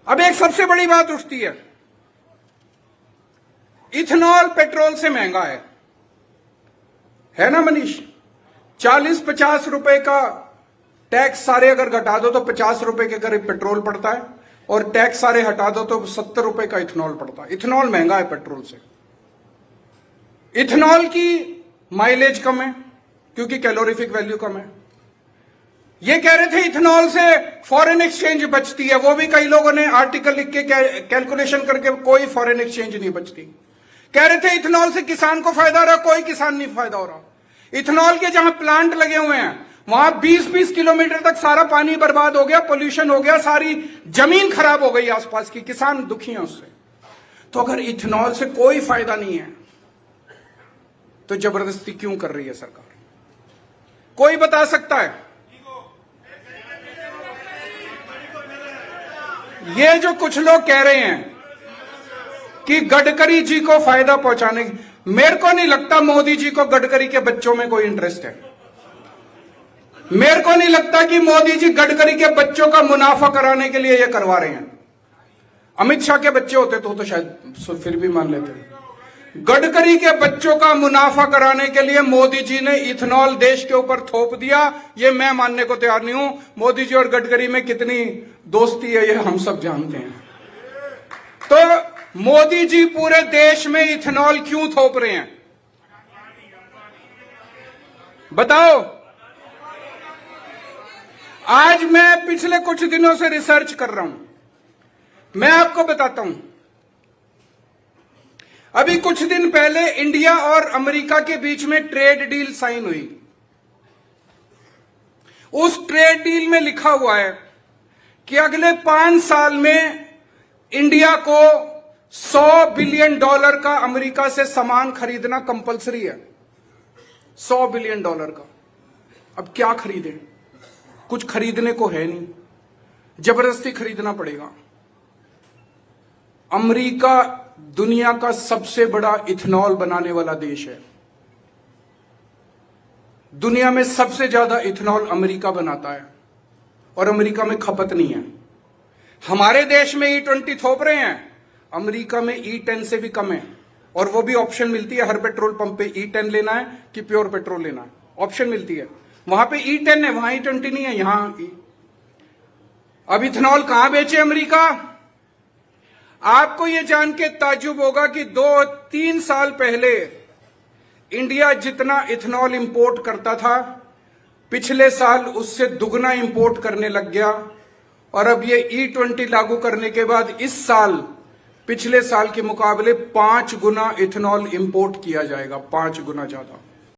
अब एक सबसे बड़ी बात उठती है, इथेनॉल पेट्रोल से महंगा है ना मनीष? 40-50 रुपए का टैक्स सारे अगर घटा दो तो 50 रुपए के करीब पेट्रोल पड़ता है, और टैक्स सारे हटा दो तो 70 रुपए का इथेनॉल पड़ता है। इथेनॉल महंगा है पेट्रोल से। इथेनॉल की माइलेज कम है क्योंकि कैलोरीफिक वैल्यू कम है। ये कह रहे थे इथेनॉल से फॉरेन एक्सचेंज बचती है, वो भी कई लोगों ने आर्टिकल लिख के कैलकुलेशन करके कोई फॉरेन एक्सचेंज नहीं बचती। कह रहे थे इथेनॉल से किसान को फायदा हो रहा, कोई किसान नहीं फायदा हो रहा। इथेनॉल के जहां प्लांट लगे हुए हैं वहां 20-20 किलोमीटर तक सारा पानी बर्बाद हो गया, पोल्यूशन हो गया, सारी जमीन खराब हो गई आसपास की, किसान दुखी हैं उससे। तो अगर इथेनॉल से कोई फायदा नहीं है तो जबरदस्ती क्यों कर रही है सरकार? कोई बता सकता है? ये जो कुछ लोग कह रहे हैं कि गडकरी जी को फायदा पहुंचाने, मेरे को नहीं लगता मोदी जी को गडकरी के बच्चों में कोई इंटरेस्ट है। मेरे को नहीं लगता कि मोदी जी गडकरी के बच्चों का मुनाफा कराने के लिए ये करवा रहे हैं। अमित शाह के बच्चे होते तो शायद फिर भी मान लेते। गडकरी के बच्चों का मुनाफा कराने के लिए मोदी जी ने इथेनॉल देश के ऊपर थोप दिया, ये मैं मानने को तैयार नहीं हूं। मोदी जी और गडकरी में कितनी दोस्ती है ये हम सब जानते हैं। तो मोदी जी पूरे देश में इथेनॉल क्यों थोप रहे हैं बताओ? आज मैं पिछले कुछ दिनों से रिसर्च कर रहा हूं, मैं आपको बताता हूं। अभी कुछ दिन पहले इंडिया और अमेरिका के बीच में ट्रेड डील साइन हुई। उस ट्रेड डील में लिखा हुआ है कि अगले 5 साल में इंडिया को $100 बिलियन का अमेरिका से सामान खरीदना कंपलसरी है। $100 बिलियन का। अब क्या खरीदें? कुछ खरीदने को है नहीं, जबरदस्ती खरीदना पड़ेगा। अमेरिका दुनिया का सबसे बड़ा इथेनॉल बनाने वाला देश है। दुनिया में सबसे ज्यादा इथेनॉल अमेरिका बनाता है और अमेरिका में खपत नहीं है। हमारे देश में E20 थोप रहे हैं, अमेरिका में E10 से भी कम है, और वो भी ऑप्शन मिलती है हर पेट्रोल पंप पे, E10 लेना है कि प्योर पेट्रोल लेना है, ऑप्शन मिलती है। वहां पे E10 है, वहां E20 नहीं है, यहां अब इथेनॉल कहां बेचे अमेरिका? आपको यह जान के ताज्जुब होगा कि 2-3 साल पहले इंडिया जितना इथेनॉल इंपोर्ट करता था, पिछले साल उससे दुगना इंपोर्ट करने लग गया। और अब ये E20 लागू करने के बाद इस साल पिछले साल के मुकाबले 5 गुना इथेनॉल इंपोर्ट किया जाएगा, 5 गुना ज्यादा।